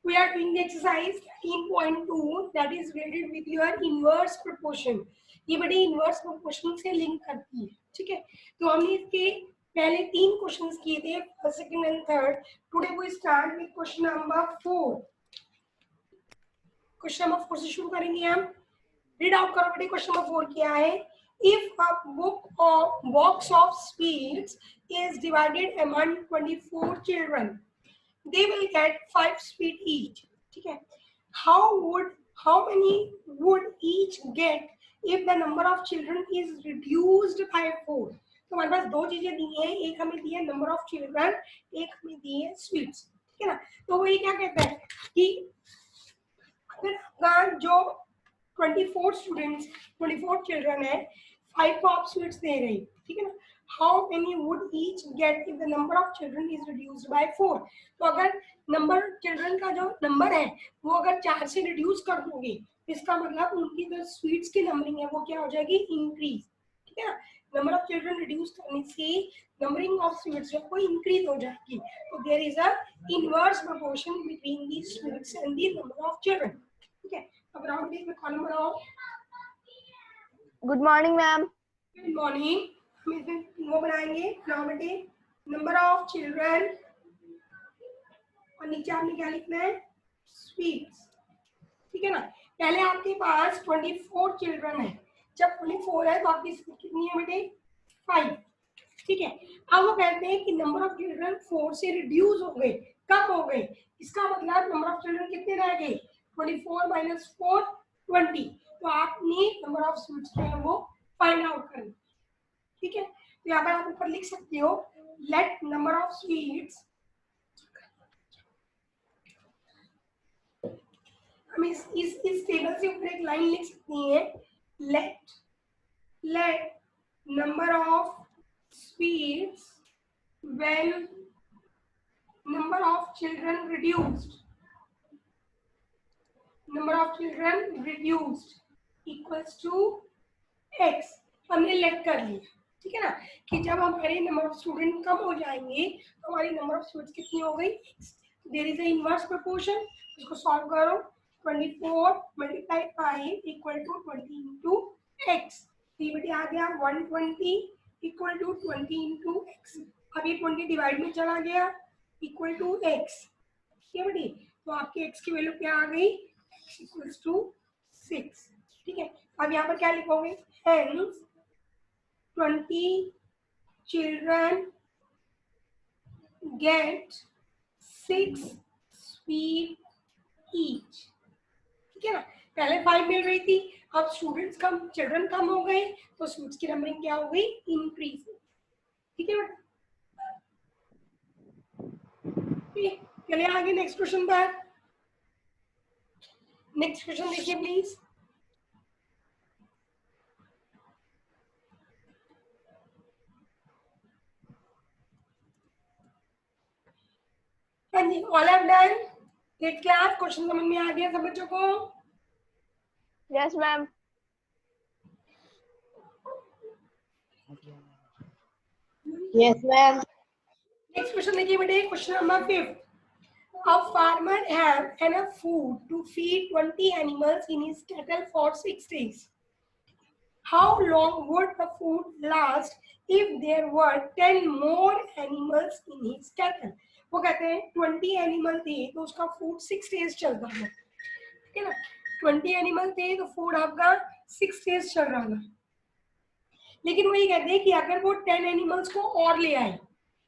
We are doing the exercise 13.2 that is related with your inverse proportion. ये बड़ी inverse proportion से link करती है, ठीक है। तो हमने इसके पहले 3 क्वेश्चंस किए थे, first, second and third. Today we start with question number 4. Question number 4 से शुरू करेंगे हम. रीड आउट करो बेटे, क्वेश्चन नंबर 4 क्या है. If a box of sweets is divided among 24 children, they will get 5 sweet each. ठीक है. How many would each get if the number of children is reduced by 4? तो हमारे पास दो चीजें दी हैं, एक हमें दी है नंबर ऑफ चिल्ड्रन, एक हमें दी है स्वीट्स, ठीक है ना. तो वो ये क्या कहता है कि अगर आपका जो 24 स्टूडेंट्स 24 चिल्ड्रन है, 5 को आप स्वीट्स दे रहे हैं, ठीक है ना. How many would each get if the number of children is reduced by 4. तो अगर नंबर चिल्ड्रन का जो नंबर है वो अगर 4 से रिड्यूस कर दोगे, इसका मतलब उनकी जो स्वीट्स की नंबरिंग है वो क्या हो जाएगी, इंक्रीज, ठीक है ना. नंबर ऑफ चिल्ड्रन रिड्यूस करने से नंबरिंग ऑफ स्वीट्स जो है इंक्रीज हो जाएगी. तो there is a inverse proportion between the sweets and the number of children, ठीक है. अब राउंड बी में कॉलम बनाओ. Good morning ma'am. Good morning. हम इसमें वो बनाएंगे नाउ बेटे, नंबर ऑफ चिल्ड्रन और नीचे आपने क्या लिखना है, स्वीट्स, ठीक है ना. पहले आपके पास 24 चिल्ड्रन है, जब 24 है तो आपकी स्वीट कितनी है बेटे, 5, ठीक है. अब वो कहते हैं कि नंबर ऑफ चिल्ड्रन 4 से रिड्यूस हो गए, कम हो गए. इसका मतलब नंबर ऑफ चिल्ड्रन कितने रह गए, 24 माइनस 4 20. तो आपने नंबर ऑफ स्वीट्स जो है वो फाइंड आउट करना, ठीक है. तो यहाँ पर आप ऊपर लिख सकते हो, लेट नंबर ऑफ स्वीट्स, हम इस टेबल से ऊपर एक लाइन लिख सकती है, late number of sweets when number of children reduced equals to x. हमने लेट कर लिया, ठीक है ना, कि जब हमारे नंबर ऑफ स्टूडेंट कम हो जाएंगे तो हमारी नंबर ऑफ स्टूडेंट्स कितनी हो गई, x. There is a inverse proportion. इसको सॉल्व करो. 24 multiply 5 equal to 20 into x. ये बेटे आ गया 120 इक्वल टू 20 इंटू x. अब ये 20 डिवाइड में चला गया, इक्वल टू x, ठीक है बेटी. तो आपके x की वैल्यू क्या आ गई, x इक्वल्स टू 6, ठीक है. अब यहाँ पर क्या लिखोगे, hence 20 children gate 6 sweet each, ठीक है ना. पहले 5 मिल रही थी, अब स्टूडेंट्स कम, चिल्ड्रन कम हो गए तो स्वीट्स की नंबरिंग क्या हो गई, इंक्रीज, ठीक है बेटा. चलिए आगे नेक्स्ट क्वेश्चन पर. नेक्स्ट क्वेश्चन देखिए प्लीज. हाँ जी, all have done. Great class. Question समझ में आ गया सब बच्चों को? Yes ma'am. Yes ma'am. Next question देखिए बेटे, question number 5. A farmer have enough food to feed 20 animals in his cattle for 6 days. How long would the food last if there were 10 more animals in his cattle? वो कहते हैं 20 animal थे तो उसका food 6 days चलता है, ठीक है ना. 20 एनिमल थे तो फूड आपका 6 डेज चल रहा था. लेकिन वो ये कहते हैं कि अगर वो 10 एनिमल्स को और ले आए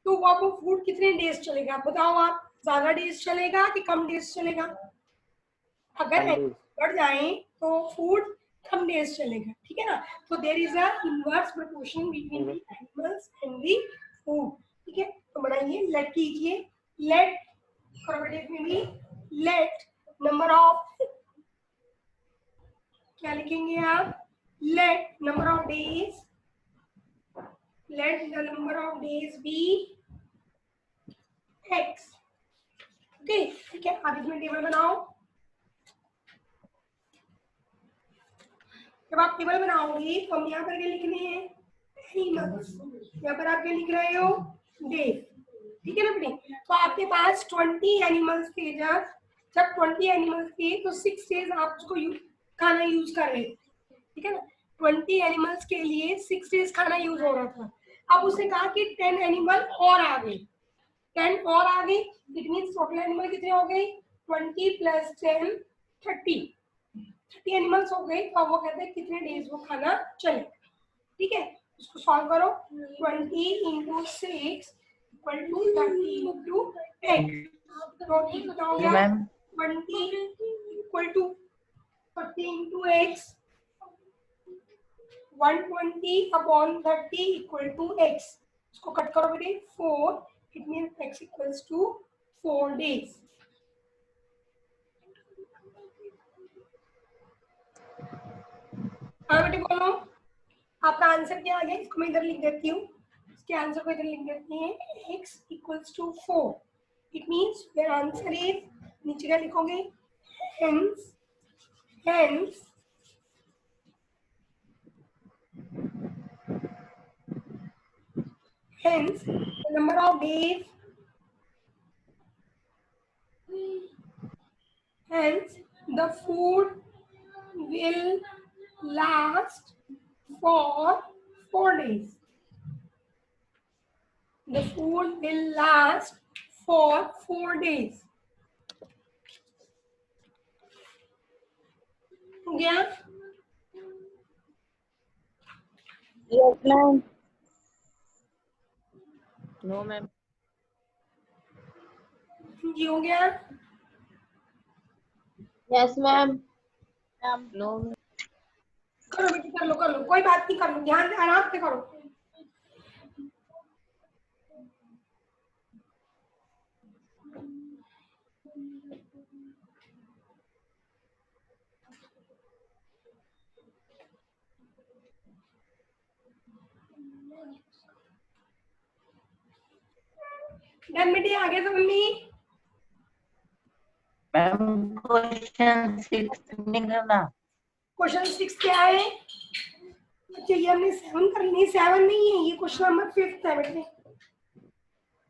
तो वो आपको फूड कितने डेज चलेगा, बताओ आप. ज्यादा डेज चलेगा कि कम डेज चलेगा? अगर बढ़ जाए तो फूड कम डेज चलेगा, ठीक है ना. तो there is a inverse proportion between the animals and the food, ठीक है. तो बनाइए, लेट कीजिए, लेट प्रोबेटिव में भी लेट नंबर ऑफ, क्या लिखेंगे आप, let number of days, let the number of days be x, okay, ठीक है. अब इसमें टेबल बनाओ. जब आप टेबल बनाओगे तो हम यहाँ पर क्या लिखने हैं, एनिमल्स. यहाँ पर आप क्या लिख रहे हो, डे, ठीक है ना बेटे. तो आपके पास 20 एनिमल्स थे जब जब 20 एनिमल्स थे तो 6 डेज आप उसको खाना यूज कर रहे थे, ठीक है ना। 20 एनिमल्स के लिए 6 डेज खाना यूज हो रहा था। अब उसने कहा कि 10 एनिमल और आ गए, 10 और आ गए, इट मीन्स टोटल एनिमल कितने हो गए, 20 प्लस 10 30 एनिमल्स हो गए। तो अब वो कहते हैं कितने डेज वो खाना चले, ठीक है। इसको सॉल्व करो, 20 इंटू 6 इक्वल टू 30 इंटू 8, तो कितना हो गया, ma'am 20 equal to 30 into x, 120 upon 30 equal to x। इसको कट करो बेटे, 4, it means x equals to 4 days. हाँ बेटे बोलो, आपका आंसर क्या आ गया, इसको मैं इधर लिख देती हूँ, इसके आंसर को इधर लिख देती है, x equals to 4, it means your answer is, नीचे क्या लिखोगे, hence the number of days, hence the food will last for 4 days. The food will last for 4 days. हो गया? Yes, ma'am. No, ma'am. जी हो गया? Yes, ma'am. No, ma'am. करो बेटी, कर लो, कोई बात नहीं, कर लो, ध्यान से आराम से करो। डन बेटी, आगे समझ में? मैम क्वेश्चन 6 नहीं करना। क्वेश्चन 6 क्या है? अच्छा ये हमने 7 कर ली, 7 नहीं है, ये क्वेश्चन नंबर 5 है बेटे,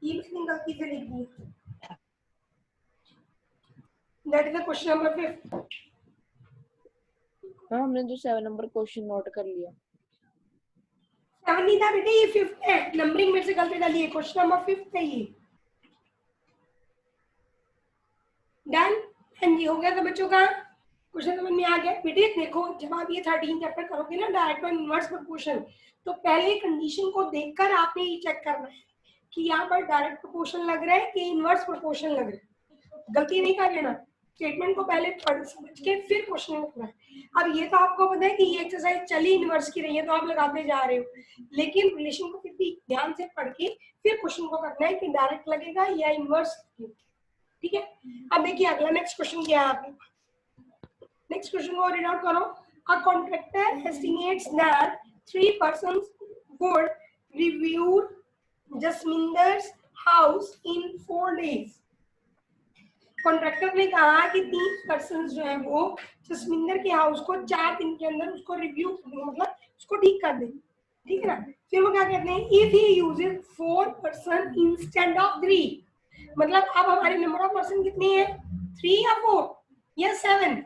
ये मैंने गलती से लिख दी, that is the question number 5। Ma'am हमने जो 7 नंबर क्वेश्चन नोट कर लिया। 7 नहीं था बेटे, ये 5 है, नंबरिंग मेरे से गलती डाली है, क्वेश्चन नंबर 5 है ये। डन, हाँ जी हो गया सब बच्चों का, क्वेश्चन समझ में आ गया बेटे। देखो जब आप ये 13 चैप्टर करोगे ना, डायरेक्ट और इनवर्स प्रोपोर्शन, तो पहले कंडीशन को देखकर आपने ये चेक करना है कि यहाँ पर डायरेक्ट प्रोपोर्शन लग रहा है कि इनवर्स प्रोपोर्शन लग रहा है। गलती नहीं कर लेना, स्टेटमेंट को पहले पढ़ समझ के फिर क्वेश्चन करना है। अब ये तो आपको पता है कि ये एक्सरसाइज चली इनवर्स की रही है तो आप लगाते जा रहे हो, लेकिन रिलेशन को फिर भी ध्यान से पढ़ के फिर क्वेश्चन को करना है कि डायरेक्ट लगेगा या इनवर्स, ठीक है। अब देखिए अगला नेक्स्ट क्वेश्चन क्या है आपके पास, नेक्स्ट क्वेश्चन को रीड आउट करो। A contractor estimates that 3 persons would review Jasminder's house in 4 days। Contractor ने कहा कि 3 पर्सन जो है वो जसमिंदर के हाउस को 4 दिन के अंदर उसको रिव्यू, मतलब उसको ठीक कर देंगे, ठीक है ना। फिर वो क्या कहते हैं, if he uses 4 person instead of 3, मतलब अब हमारे नंबर ऑफ पर्सन कितनी है, 3 या 4 या 7,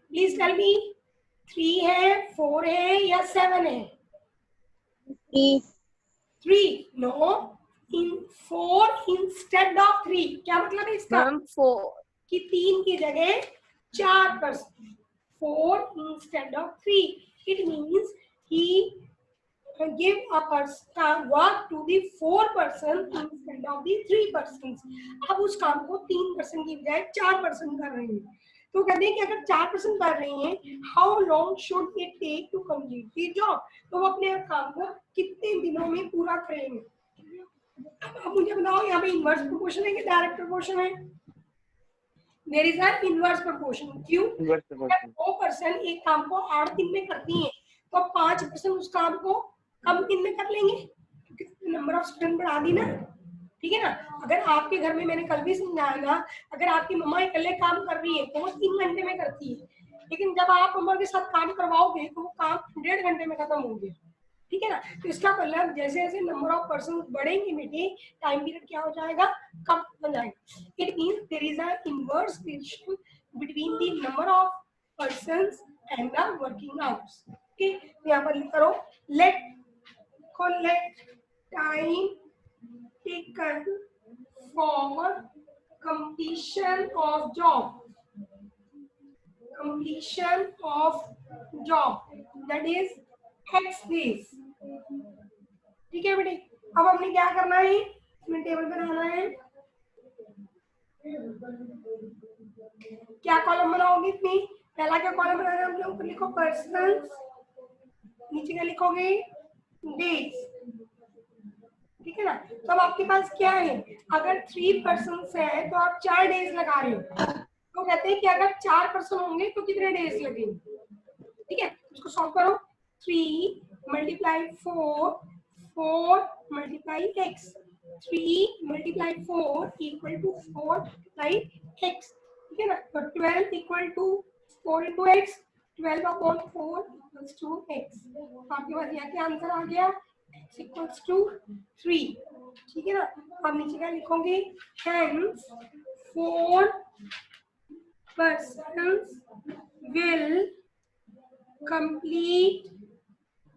प्लीज टेल मी, 3 है, 4 है या 7 है? 3, नो, इन 4 इंस्टेड ऑफ 3, क्या मतलब है इसका? मैम 4 कि 3 की जगह 4 person, 4 instead of 3, it means he give a person work to the 4 person instead of the 3 persons। अब उस काम को 3 पर्सन की बजाय 4 पर्सन कर रहे हैं, तो कहते हैं कि अगर 4 पर्सन कर रहे हैं, how long should it take to complete the job, तो वो अपने काम को कितने दिनों में पूरा करेंगे। अब मुझे बताओ यहाँ पे इनवर्स प्रोपोर्शन है कि डायरेक्ट प्रोपोर्शन है? There is an inverse proportion. क्यों? अगर 2 पर्सन एक काम को 8 दिन में करती हैं तो 5 पर्सन उस काम को कम दिन में कर लेंगे, क्योंकि नंबर ऑफ स्टूडेंट बढ़ा दी ना, ठीक है ना। अगर आपके घर में, मैंने कल भी समझाया ना, अगर आपकी मम्मा अकेले काम कर रही है तो वो 3 घंटे में करती है, लेकिन जब आप मम्मा के साथ काम करवाओगे तो वो काम 1.5 घंटे में खत्म हो गया, ठीक है ना। तो इसका मतलब जैसे जैसे नंबर ऑफ पर्सन बढ़ेंगे बेटे, टाइम पीरियड क्या हो जाएगा, कम हो जाएगा। It means there is a inverse relation between the number of persons and the working hours. Okay, तो यहाँ पर लिख करो let time taken for completion of job that is x days। ठीक है बेटे, अब हमने क्या करना है, इसमें टेबल बनाना है। क्या कॉलम बनाओगे इसमें, पहला क्या कॉलम बनाना है हमने, ऊपर लिखो पर्सन्स, नीचे क्या लिखोगे डेज। ठीक है ना। तो अब आपके पास क्या है, अगर 3 पर्सन है तो आप 4 डेज लगा रहे हो। तो कहते हैं कि अगर 4 पर्सन होंगे तो कितने डेज लगेंगे। ठीक है, इसको सॉल्व करो। 3 multiply 4, 4 multiply x, 3 multiply 4 equal to 4 multiply x। ठीक है ना। तो 12 equal to 4 into x, 12 upon 4 equals to x। आपके पास यहाँ क्या आंसर आ गया, x इक्वल्स टू 3। ठीक है ना। अब नीचे क्या लिखोगे, hence 4 persons will complete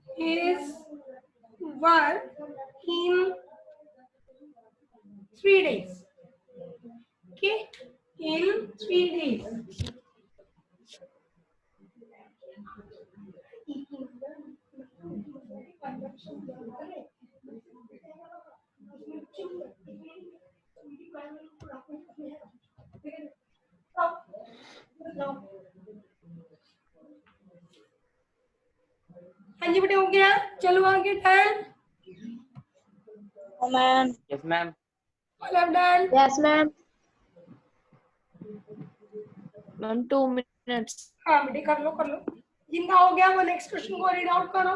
his work in 3 days। Okay, in 3 days। हाँ जी बेटे, हो गया, चलो आगे। Done ma'am. Yes, ma'am. All are done. Yes ma'am. Ma'am 2 minutes। हाँ बेटे, कर लो कर लो, जिनका हो गया वो नेक्स्ट क्वेश्चन को रीड आउट करो।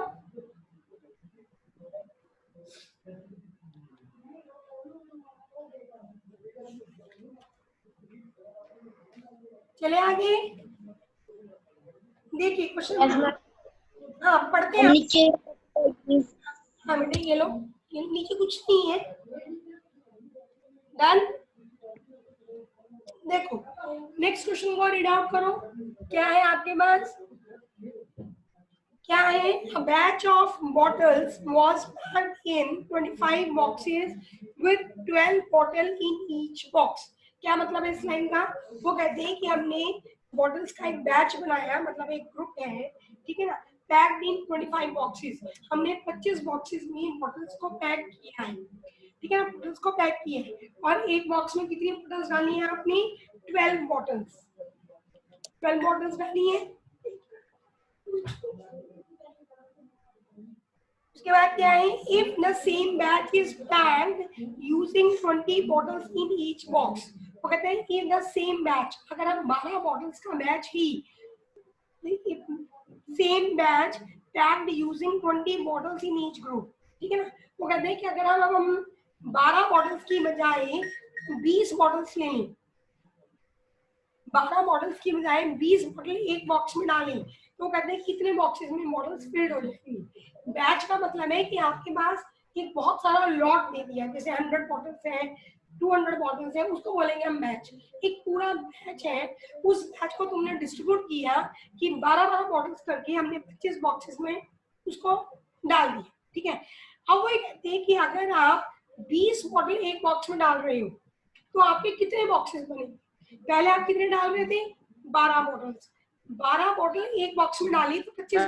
चले आगे, देखिए क्वेश्चन। हाँ पढ़ते हैं। नीचे हाँ बेटे ये लो, ये नीचे कुछ नहीं है। डन। देखो नेक्स्ट क्वेश्चन को रीड आउट करो, क्या है आपके पास, क्या है, a batch of bottles was packed in 25 boxes with 12 bottle in each box। क्या मतलब है इस लाइन का, वो कहते हैं कि हमने बॉटल्स का एक बैच बनाया, मतलब एक ग्रुप है, ठीक है ना, पैक्ड इन 25 बॉक्सेस, हमने 25 बॉक्सेस में बॉटल्स को पैक किया है। ठीक है ना, बॉटल्स को पैक किया है, और एक बॉक्स में कितनी बॉटल्स डालनी है आपने, 12 बॉटल्स, 12 बॉटल्स डालनी है। उसके बाद क्या है, if the same batch is packed using 20 bottles in each box. वो कहते हैं कि द सेम बैच, अगर हम 12 बॉटल्स का batch he, same batch packed using 20 bottles in each group. ठीक है ना, वो कहते हैं कि अगर हम 12 बॉटल्स की बजाय 20 बॉटल्स लें, 12 बॉटल्स की बजाय 20 बॉटल एक बॉक्स में डालें, तो कहते हैं कितने बॉक्सेस में बॉटल्स फिल्ड हो जाएंगी। बैच का मतलब है कि आपके पास एक बहुत सारा लॉट दे दिया, जैसे 100 बॉटल्स है, 200 बॉटल्स है, उसको बोलेंगे हम बैच। एक पूरा बैच है, उस बैच को तुमने डिस्ट्रीब्यूट किया कि 12-12 बॉटल्स करके हमने 25 बॉक्सेस में उसको डाल दिया। ठीक है, अब वो कहते हैं कि अगर आप 20 बॉटल एक बॉक्स में डाल रहे हो तो आपके कितने बॉक्सेस बनेंगे। पहले आप कितने डाल रहे थे, 12 बॉटल्स, 12 बॉटल एक बॉक्स में डाली तो 25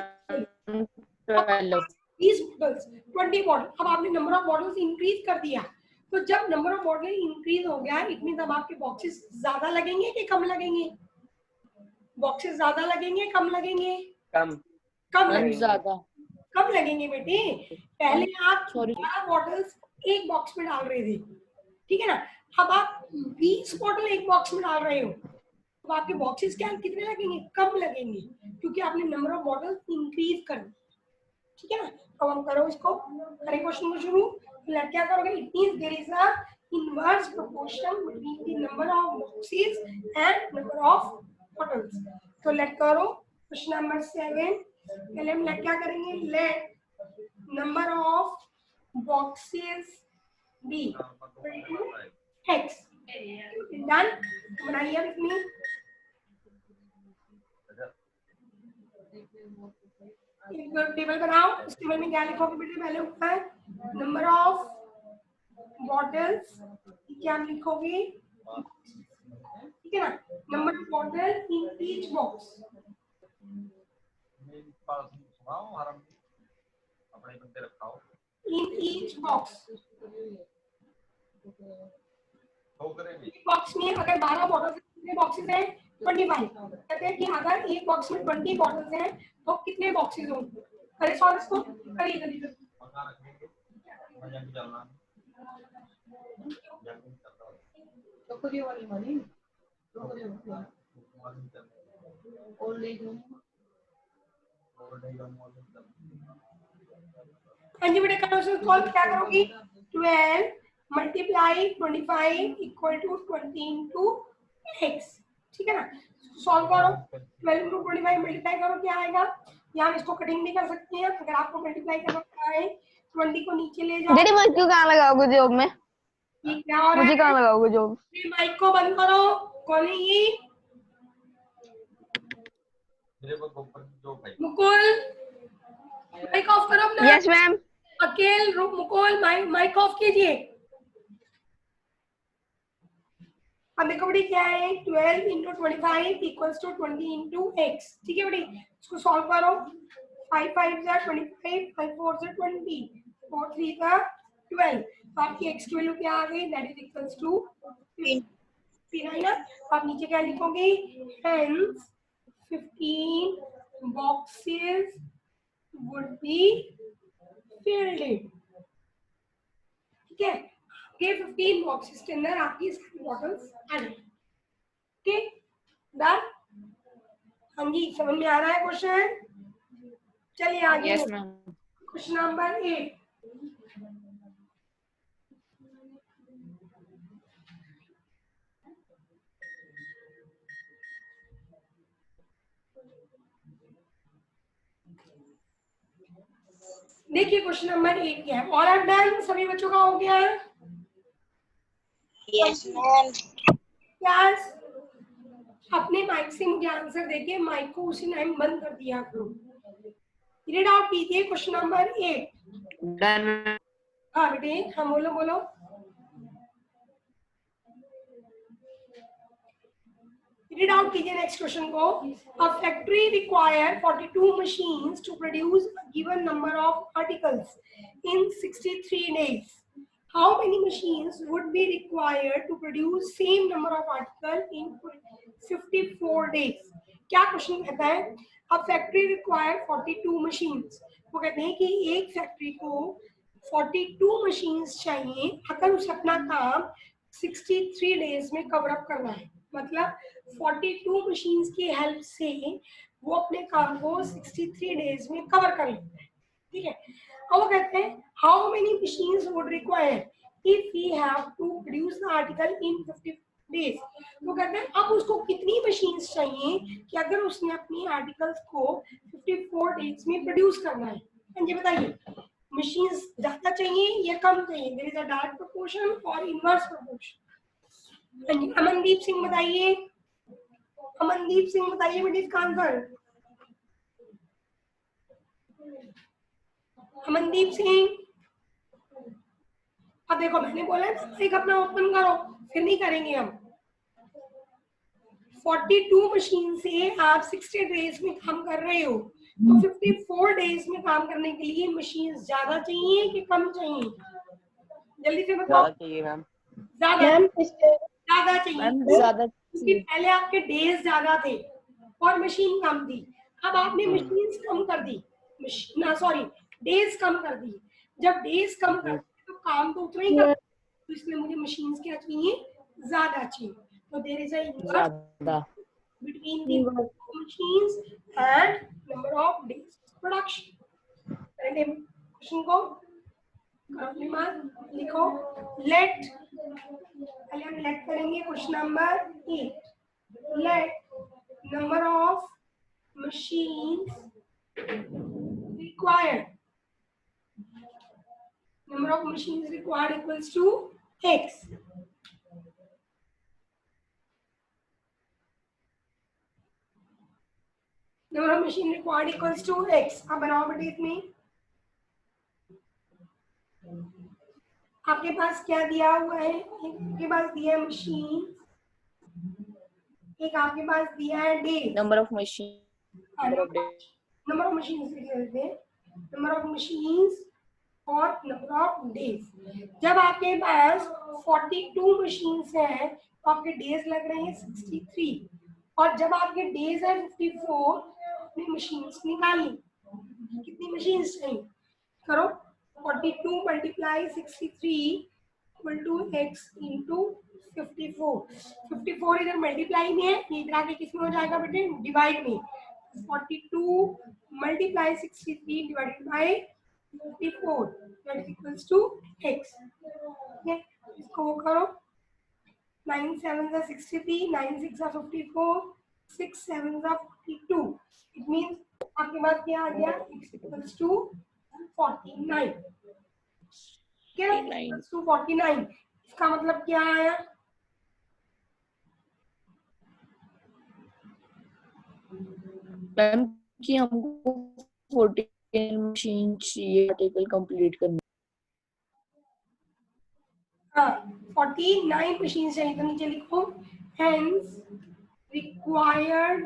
20 बॉटल्स, 20 बॉटल। अब आपने नंबर ऑफ बॉटल्स इंक्रीज कर दिया, तो जब नंबर ऑफ बॉटल इंक्रीज हो गया, इट मींस अब आपके बॉक्सेस ज्यादा लगेंगे कि कम लगेंगे, बॉक्सेस ज्यादा लगेंगे कम लगेंगे, कम लगेंगे, ज्यादा कम लगेंगे बेटे। पहले आप 12 बॉटल्स एक बॉक्स में डाल रहे थे, ठीक है ना, अब आप 20 बॉटल एक बॉक्स में डाल रहे हो, तो आपके बॉक्सेस क्या कितने लगेंगे, कम लगेंगे, क्योंकि आपने नंबर ऑफ बॉटल्स इंक्रीज कर दी। ठीक है ना, अब हम करो इसको, हरे क्वेश्चन को शुरू। फिर क्या करोगे, it means there is a inverse proportion between the number of boxes and number of bottles. तो लेट करो क्वेश्चन नंबर 7। पहले हम क्या करेंगे, let number of boxes B equal to X. Done? बनाइए अब इसमें टेबल बनाओ। इस टेबल में क्या लिखोगे बेटे? पहले ऊपर नंबर ऑफ बॉटल्स, क्या लिखोगे? ठीक है ना, number of bottle in each box. In each box, box में अगर 12 बॉटल कितने बॉक्सेस हैं? 25। कहते हैं कि अगर एक बॉक्स में 20 बॉटल्स हैं तो कितने बॉक्सेस होंगे? करे सॉल्व इसको, करिए जल्दी जल्दी। हाँ जी बेटे, करो उसको सॉल्व। क्या करोगी? 12 multiply 25 equal to 20 into x. ठीक है ना, सॉल्व करो। 12 इंटू 25 मल्टीप्लाई करो, क्या आएगा? यहाँ इसको कटिंग भी कर सकते हैं। अगर आपको मल्टीप्लाई करना है 20 को नीचे ले जाओ। दीदी मैं क्यों कहाँ लगाओगे जॉब में? ये क्या हो रहा मुझे है? कहाँ लगाओगे जॉब? माइक को बंद करो। कौन है ये? मुकुल, माइक ऑफ करो अपना। Yes ma'am. अकेल मुकुल, माइक ऑफ कीजिए। अब देखो बेटी क्या है? 12 into 25 equals to 20 into x. ठीक है बेटी, इसको सॉल्व करो। 5 5 जा 25, 5 4 जा 20, 4 3 जा 12। तो आपकी एक्स की वैल्यू क्या आ गई? दैट इज इक्वल्स टू 15 है ना। तो आप नीचे क्या लिखोगे? Hence 15 boxes would be filled in। ठीक है, ये 15 बॉक्सेस के अंदर आपकी सारी बॉटल्स आ जाएंगी। Okay done? हाँ जी, समझ में आ रहा है क्वेश्चन? चलिए आगे। Yes ma'am. Question number 8। देखिए क्वेश्चन नंबर 8 क्या है। और आप डन? सभी बच्चों का हो गया है? Yes ma'am. यस। अपने माइक से मुझे आंसर देके माइक को उसी टाइम बंद कर दिया करो। रीड आउट कीजिए क्वेश्चन नंबर 8। डन। हाँ बेटे, हाँ बोलो बोलो। रीड आउट कीजिए नेक्स्ट क्वेश्चन को। A factory require 42 machines to produce a given number of articles in 63 days. How many machines would be required to produce same number of articles in 54 days? क्या question कहता है? A factory require 42 machines। वो कहते हैं कि एक factory को 42 machines चाहिए अगर उसे अपना काम 63 डेज में कवर अप करना है। मतलब 42 मशीन्स की हेल्प से वो अपने काम को 63 डेज में कवर कर लेते हैं। ठीक है, अब वो कहते हैं how many machines would require if we have to produce the article in 50 days. तो कहते हैं अब उसको कितनी मशीन्स चाहिए कि अगर उसने अपनी आर्टिकल्स को 54 डेज में प्रोड्यूस करना है। हाँ जी बताइए, मशीन्स ज्यादा चाहिए या कम चाहिए? There is a direct proportion और इनवर्स प्रोपोर्शन। अमनदीप सिंह बताइए। अमनदीप सिंह बताइए बेटे इसका आंसर। अमनदीप सिंह, अब देखो मैंने बोला ना माइक अपना ओपन करो, फिर नहीं करेंगे हम। 42 मशीन से आप 60 डेज में काम कर रहे हो, तो 54 डेज में काम करने के लिए मशीन ज्यादा चाहिए कि कम चाहिए? जल्दी से बताओ। ज्यादा चाहिए मैम। ज्यादा चाहिए मैम ज्यादा क्योंकि पहले आपके डेज ज्यादा थे और मशीन कम थी। अब आपने मशीन्स कम कर दी, ना सॉरी डेज कम कर दी। जब डेज कम कर तो काम तो उतना ही कर, तो इसलिए मुझे मशीन्स क्या चाहिए? ज्यादा चाहिए। तो देयर इज अ इनवर्स ज्यादा between the machines and number of days production। पहले क्वेश्चन को अपने मार्क लिखो। लेट, पहले हम लेट करेंगे question number 8। Late number of machines required Number of machines required equals to x. Number of machine required equals to x. अब बनाओ बेटे इसमें आपके पास क्या दिया हुआ है, आपके पास दिया है मशीन, एक आपके पास दिया है day. Number of machine. Number of days. Number of machines लिख लेते हैं, नंबर ऑफ मशीन्स और नंबर ऑफ डेज. जब आपके पास 42 मशीन्स हैं तो आपके डेज लग रहे हैं 63, और जब आपके डेज है 54, अपनी मशीन्स निकाली. कितनी मशीन्स चाहिए करो. 42 multiply 63 equal to x into 54. 54 इधर मल्टीप्लाई में है, ये इधर आके किसमें हो जाएगा बेटे, डिवाइड में. 42 multiply 63 divided by 54, that is equals to x. Okay, इसको वो करो. 9 7 are 63, 9 6 are 54, 6 7 are 42. It means आपके पास क्या आ गया, x equals to 49. क्या equals to 49. इसका मतलब क्या आया, मैम कि हमको 14 मशीन चाहिए आर्टिकल कंप्लीट करने. हाँ 49 मशीन चाहिए, तो नीचे लिखो hence required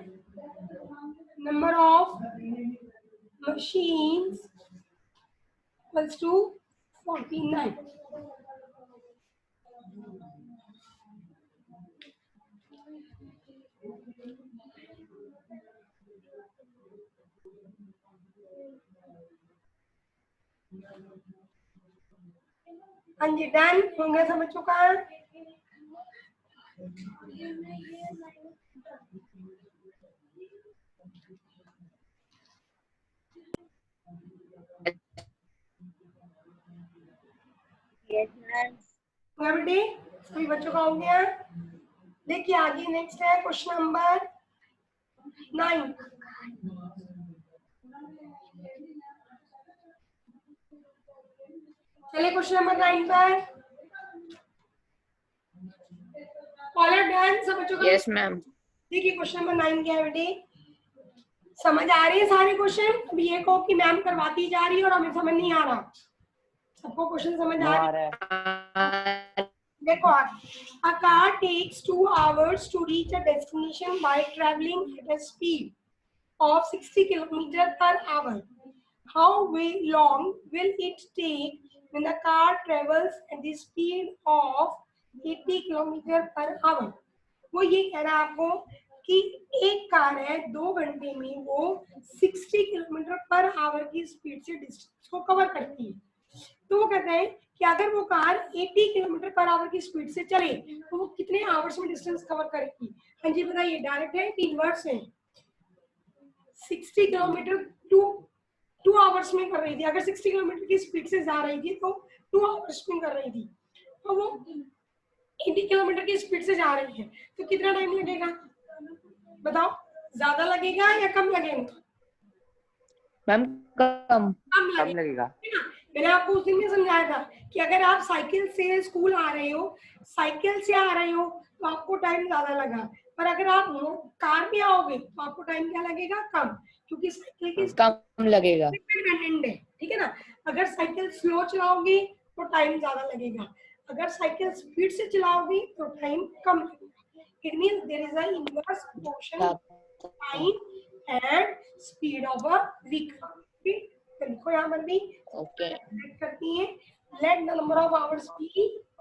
number of machines equals to 49. हाँ जी डन हो गया, समझ चुका है. बेटे सभी बच्चों का हो गया. देखिए आगे नेक्स्ट है क्वेश्चन नंबर 9. चलिए क्वेश्चन नंबर 9 पर. ऑल आर डन सब बच्चों का. Yes ma'am. देखिए क्वेश्चन नंबर 9 क्या है बेटे, समझ आ रही है सारे क्वेश्चन. अभी ये कहो कि मैम करवाती जा रही है और हमें समझ नहीं आ रहा. सबको क्वेश्चन समझ आ रहा है. देखो a car takes 2 hours to reach a destination by traveling at a speed of 60 km per hour. How long will it take when the car travels at the speed of 80 km per hour? वो ये कह रहा है आपको कि एक car है 2 घंटे में वो 60 किलोमीटर पर आवर की स्पीड से डिस्टेंस को कवर करती है. तो वो कहते हैं कि अगर वो कार 80 किलोमीटर पर आवर की स्पीड से चले तो वो कितने आवर्स में डिस्टेंस कवर करेगी. हाँ जी बताइए, डायरेक्ट है कि इनवर्स है. 60 किलोमीटर 2 आवर्स में कर रही थी. अगर 60 किलोमीटर की स्पीड से जा रही थी तो 2 आवर्स में कर रही थी. तो वो 80 किलोमीटर की स्पीड से जा रही है तो कितना टाइम लगेगा बताओ, ज्यादा लगेगा या कम लगेगा. मैम कम लगेगा. मैंने आपको उस दिन में समझाया था कि अगर आप साइकिल से स्कूल आ रहे हो, साइकिल से आ रहे हो तो आपको टाइम ज्यादा लगा, पर अगर आप कार में आओगे तो आपको टाइम क्या लगेगा, कम, क्योंकि साइकिल की कम लगेगा. डिपेंडेंट है. ठीक है ना. अगर साइकिल स्लो चलाओगे तो टाइम ज्यादा लगेगा, अगर साइकिल स्पीड से चलाओगे तो टाइम कम लगेगा. It means there is a inverse proportion time and speed of a vehicle. तो लिखो यहाँ पर भी ओके. करती है let the number of hours be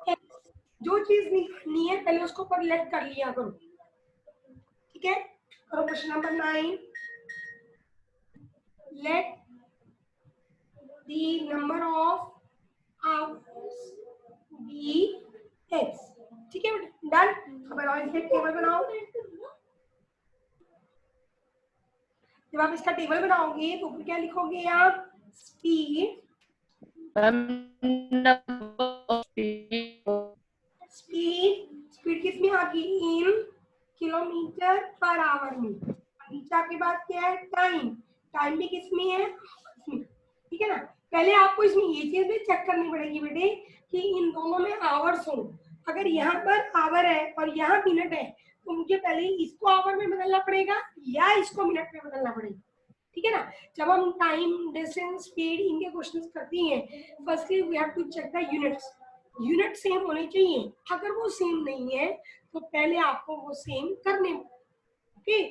x. जो चीज निकालनी है पहले उसको पर लेट कर लिया करो. ठीक है, करो question number 9. Let the number of hours be x. ठीक है बेटा, डन. अब इसके टेबल बनाओ. जब आप इसका टेबल बनाओगे तो क्या लिखोगे आप, स्पीड. स्पीड किसमें आती है, इन किलोमीटर पर आवर में. नीचे आपके पास क्या है, टाइम. टाइम भी किसमें है, ठीक है ना. पहले आपको इसमें ये चीज भी चेक करनी पड़ेगी बेटे कि इन दोनों में आवर्स हो। अगर यहाँ पर आवर है और यहाँ मिनट है तो मुझे पहले इसको आवर में बदलना पड़ेगा या इसको मिनट में बदलना पड़ेगा, ठीक है ना। जब हम टाइम, डिस्टेंस, स्पीड इनके क्वेश्चंस करती हैं, firstly we have to check the units. Unit same होने चाहिए, अगर वो सेम नहीं है तो पहले आपको वो सेम करने। ओके,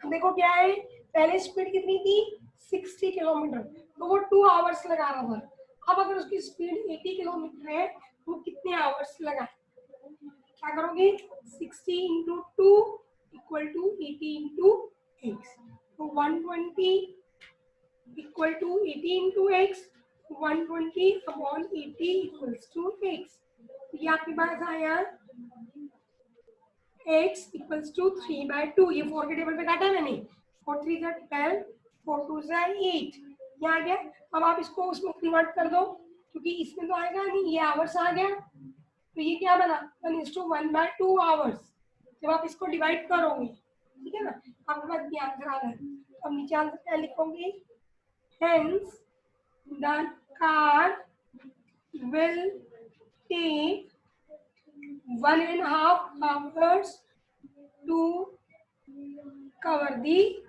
देखो क्या है, पहले स्पीड कितनी थी 60 किलोमीटर, तो वो 2 आवर्स लगा रहा था। अब अगर उसकी स्पीड 80 किलोमीटर है तो कितने आवर्स लगा, क्या करोगे 60 into 2 equal to 80 into x, तो 120 equal to 80 into x, 120 upon 80 equals to x. ये आपके पास आया x इक्वल्स टू 3/2। ये 4 के टेबल पे काटा है मैंने, 4 3 ज़ा 12, 4 2 ज़ा 8, ये आ गया। अब आप इसको उसमें कन्वर्ट कर दो, क्योंकि इसमें तो आएगा नहीं, ये आवर्स आ गया, तो ये क्या बना 1:1/2 आवर्स। जब आप इसको डिवाइड करोगे, ठीक है ना, आपके पास ये आंसर आ रहा है। अब नीचे आंसर क्या लिखोगे, hence the car will take 1.5 hours to cover the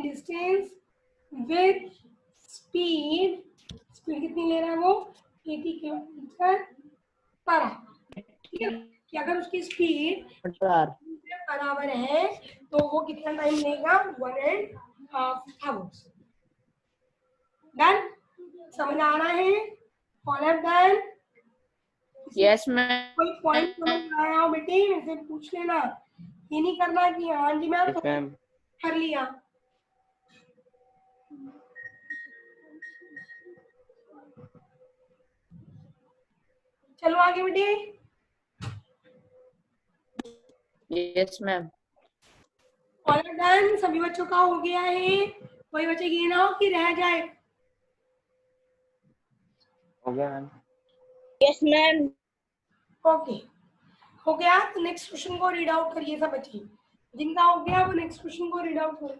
distance with speed कितनी ले रहा है वो 80 किलोमीटर पर आवर, ठीक है। कि अगर उसकी स्पीड बराबर है तो वो कितना टाइम लेगा 1.5 आवर्स। डन, समझ आ रहा है, all have done. Yes ma'am. कोई पॉइंट समझ आया हो बेटे मुझसे पूछ लेना, ये नहीं करना कि हाँ जी मैम कर लिया। चलो आगे बेटे। Yes ma'am. ऑल डन, सभी बच्चों का हो गया है, कोई बच्चे ये ना हो कि रह जाए। हो गया मैम। Yes ma'am. ओके, हो गया तो नेक्स्ट क्वेश्चन को रीड आउट करिए सब बच्चे, जिनका हो गया वो नेक्स्ट क्वेश्चन को रीड आउट करो।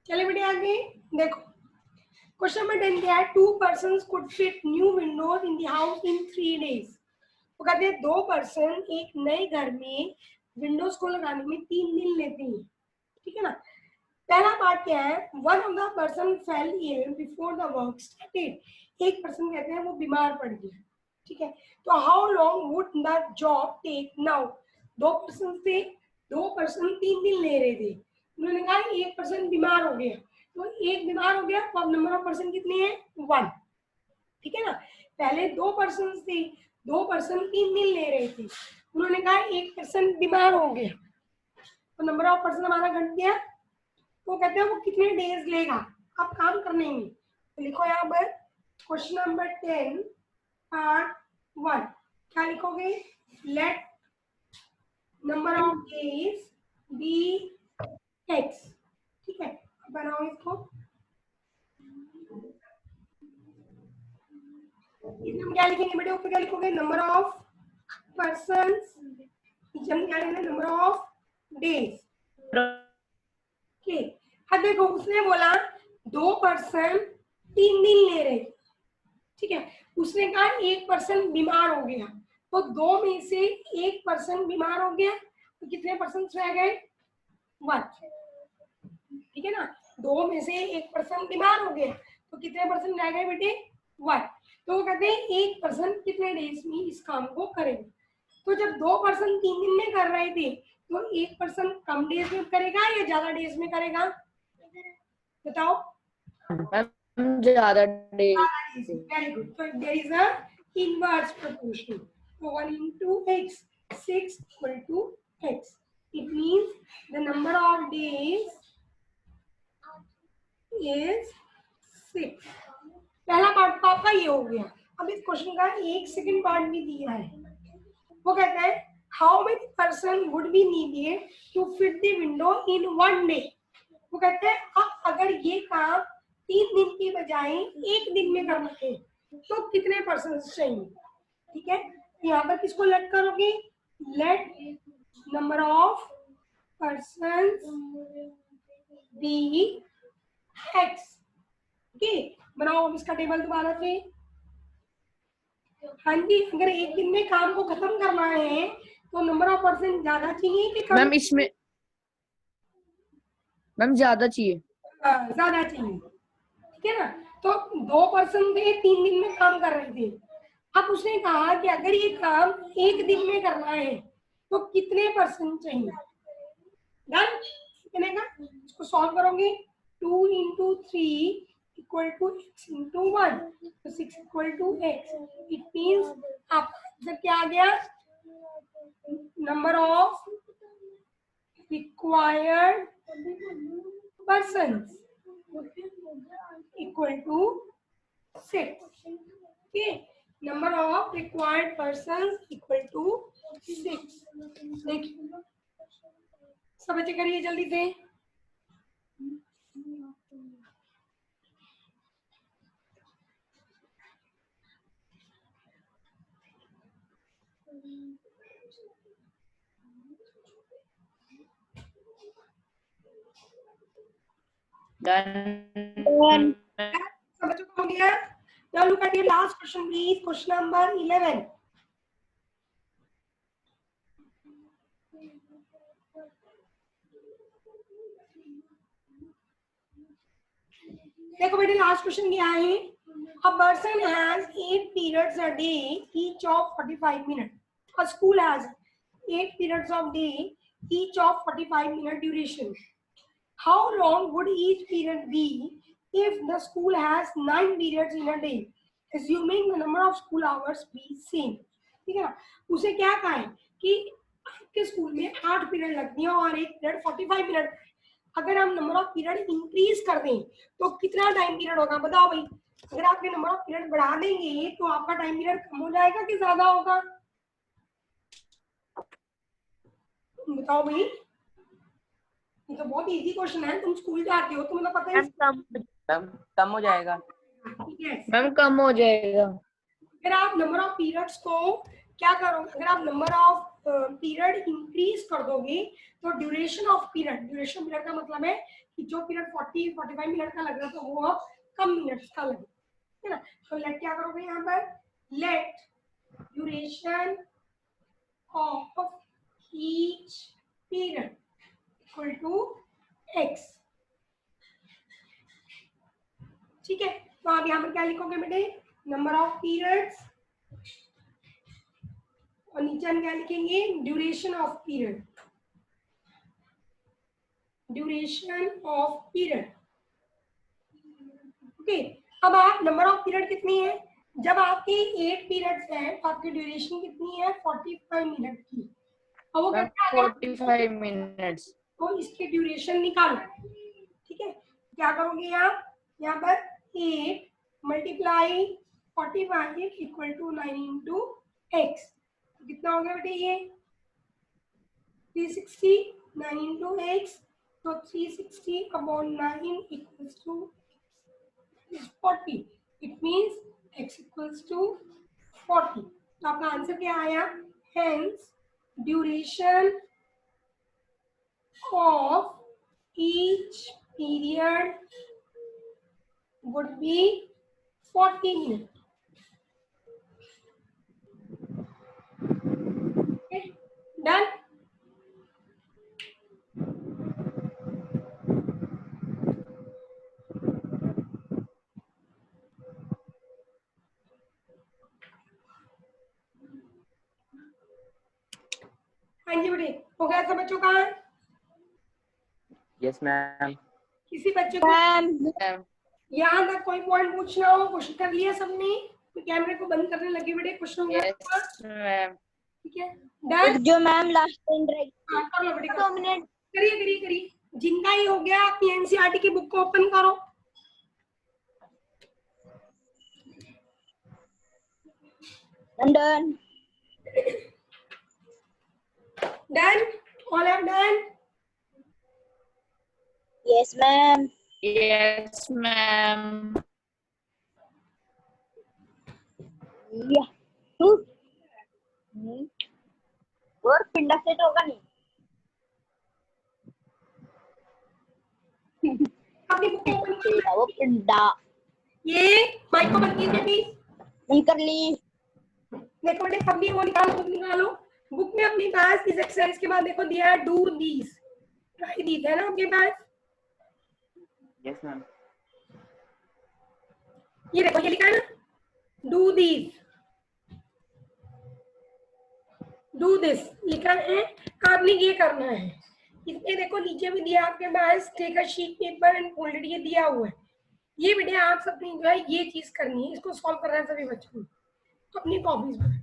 चले बेटे आगे देखो, क्वेश्चन नंबर 10 क्या है, 2 persons could fit new windows in the house in 3 days। वो कहते हैं 2 पर्सन एक नए घर में विंडोज को लगाने में 3 दिन लेते हैं, ठीक है ना। पहला पार्ट क्या है, one of the person fell ill before the work started. एक पर्सन कहते हैं वो बीमार पड़ गया, ठीक है, तो how long would the job take now. 2 person थे, 2 पर्सन 3 दिन ले रहे थे, उन्होंने कहा एक पर्सन बीमार हो गया, तो एक बीमार हो गया तो अब नंबर ऑफ पर्सन कितने हैं 1, ठीक है ना। पहले 2 पर्सन थे, 2 पर्सन 3 दिन ले रहे थे, उन्होंने कहा एक पर्सन बीमार हो गया तो नंबर ऑफ पर्सन हमारा घट गया, तो कहते हैं वो कितने डेज लेगा अब काम करने में। तो लिखो यहाँ पर क्वेश्चन नंबर 10 पार्ट 1, क्या लिखोगे, let number of days be x, ठीक है। बनाओ इसको, इसमें क्या लिखेंगे बेटे, ऊपर क्या लिखोगे नंबर ऑफ पर्सन्स, नीचे हम क्या लिखेंगे नंबर ऑफ डेज, ठीक। अब देखो उसने बोला 2 पर्सन 3 दिन ले रहे, ठीक है, उसने कहा एक पर्सन बीमार हो गया, तो 2 में से एक पर्सन बीमार हो गया तो कितने पर्सन रह गए 1, ठीक है ना। 2 में से एक पर्सन बीमार हो गया तो कितने पर्सन रह गए बेटे 1, तो वो कहते हैं एक पर्सन कितने डेज में इस काम को करेगा। तो जब 2 पर्सन 3 दिन में कर रहे थे तो एक पर्सन कम डेज में करेगा या ज्यादा डेज में करेगा, बताओ। मैम ज्यादा डे। वेरी गुड, तो there is a inverse proportion, 1 into x, 6 equal to x, it means the number of days is 6। पहला पार्ट तो आपका ये हो गया। अब इस क्वेश्चन का एक सेकंड पार्ट भी दिया है, वो कहता है how many person would be needed to fit the window in 1 day. वो कहते हैं अब अगर ये काम 3 दिन की बजाय 1 दिन में करना है तो कितने परसेंट चाहिए? ठीक है, यहाँ पर किसको लेट करोगे? Let number of persons be x. Okay, बनाओ अब इसका टेबल दोबारा से। हाँ जी, अगर 1 दिन में काम को खत्म करना है तो नंबर ऑफ पर्सन ज्यादा चाहिए कि कम? मैम इसमें मैम ज्यादा चाहिए। ज्यादा चाहिए, ठीक है ना। तो 2 पर्सन थे, 3 दिन में काम कर रहे थे। अब उसने कहा कि अगर ये काम 1 दिन में करना है तो कितने पर्सन चाहिए? डन, कितने का? इसको सॉल्व करोगे, 2 into 3 equal to x into 1, तो 6 equal to x। It means आपका आंसर क्या आ गया? Number of required persons equal to 6। okay, number of required persons equal to 6। देखिए सब बच्चे करिए जल्दी से। डन। सब बच्चों को हो गया? Now look at your last question please, question number 11। देखो बेटे लास्ट क्वेश्चन क्या है? A person has 8 periods a day, each of 45 minutes. A school has 8 periods of day, each of 45-minute duration. How long would each period be if the school has 9 periods in a day, assuming the number of school hours be same? ठीक है ना, उसे क्या कहा है कि आपके school में 8 पीरियड लगती है और एक पीरियड 45 मिनट। अगर हम नंबर ऑफ पीरियड इंक्रीज कर दें तो कितना टाइम पीरियड होगा? बताओ भाई, अगर आपके नंबर ऑफ पीरियड बढ़ा देंगे तो आपका टाइम पीरियड कम हो जाएगा कि ज्यादा होगा? बताओ भाई, ये तो बहुत इजी क्वेश्चन है, तुम स्कूल जाते हो, तुम्हें तो पता है। कम हो जाएगा। ठीक है, मैम कम हो जाएगा। अगर आप नंबर ऑफ पीरियड्स को क्या करोगे, अगर आप नंबर ऑफ पीरियड इंक्रीज कर दोगे तो ड्यूरेशन ऑफ पीरियड का मतलब है कि जो पीरियड 40-45 मिनट का लग रहा था वो अब कम मिनट्स का लगे, है ना। तो लेट क्या करोगे यहाँ पर? Let duration of each period equal to x. ठीक है, तो आप यहाँ पर क्या लिखोगे बेटे? नंबर ऑफ पीरियड्स, और नीचे हम क्या लिखेंगे? Duration of period, duration of period. Okay, अब आप नंबर ऑफ पीरियड कितनी है? जब आपके 8 पीरियड्स हैं तो आपकी ड्यूरेशन कितनी है? 45 मिनट की। अब वो कहते हैं 45 मिनट्स। तो इसकी ड्यूरेशन निकालो। ठीक है, क्या करोगे आप? यहाँ पर 8 multiply 45 equal to 9 into x. कितना हो गया बेटे? ये 360, 9 इंटू एक्स, तो 360 upon 9 equals to 40। It means x equals to 40। तो आपका आंसर क्या आया? Hence duration of each period would be 40 minutes. Okay, done? हाँ जी बेटे, हो गया सब बच्चों का? Yes ma'am. किसी बच्चे को यहाँ तक कोई पॉइंट पूछना हो? क्वेश्चन कर लिया सबने? तो कैमरे को बंद करने लगे बेटे, क्वेश्चन हो गया? Yes ma'am. ठीक है, डन? जो मैम लास्ट टाइम हाँ कर लो बेटे, 2 मिनट। करिए करिए करिए। जिनका ही हो गया अपनी एनसीईआरटी की बुक को ओपन करो। Done. Done? All have done? Yes ma'am. Yes, ma'am. या तू और पिंडा सेट होगा नहीं अपनी बुक ओपन तेरा वो पिंडा ये माइक को बंद कीजिए प्लीज। बंद कर ली देखो बेटे अपनी वो निकालो, बुक निकालो। बुक में अपने पास इस एक्सरसाइज के बाद देखो दिया है डू दीज, ट्राई दीज है ना आपके पास। Yes ma'am. ये देखो ये लिखा है ना, डू दीज, डू दिस लिखा है, आपने ये करना है। इसमें देखो नीचे भी दिया आपके पास, take a sheet paper and fold it, ये दिया हुआ है। ये बेटे आप सबने जो है ये चीज करनी है, इसको सॉल्व करना है सभी बच्चों को तो अपनी कॉपीज में।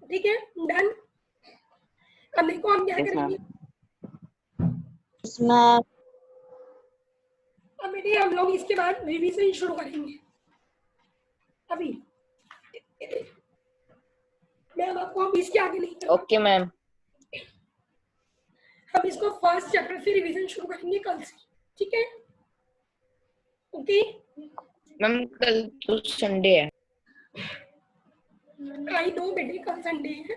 ठीक है, डन। अब देखो हम क्या Yes, करेंगे। इसमें अब बेटे हम लोग इसके बाद रिवीजन शुरू करेंगे। अभी मैं अब आपको अब इसके आगे नहीं करूँगा। Okay, ma'am. हम इसको फर्स्ट चैप्टर से रिवीजन शुरू करेंगे कल से, ठीक है? ओके, Ma'am, कल तो संडे है। आई नो बेटे कल संडे है।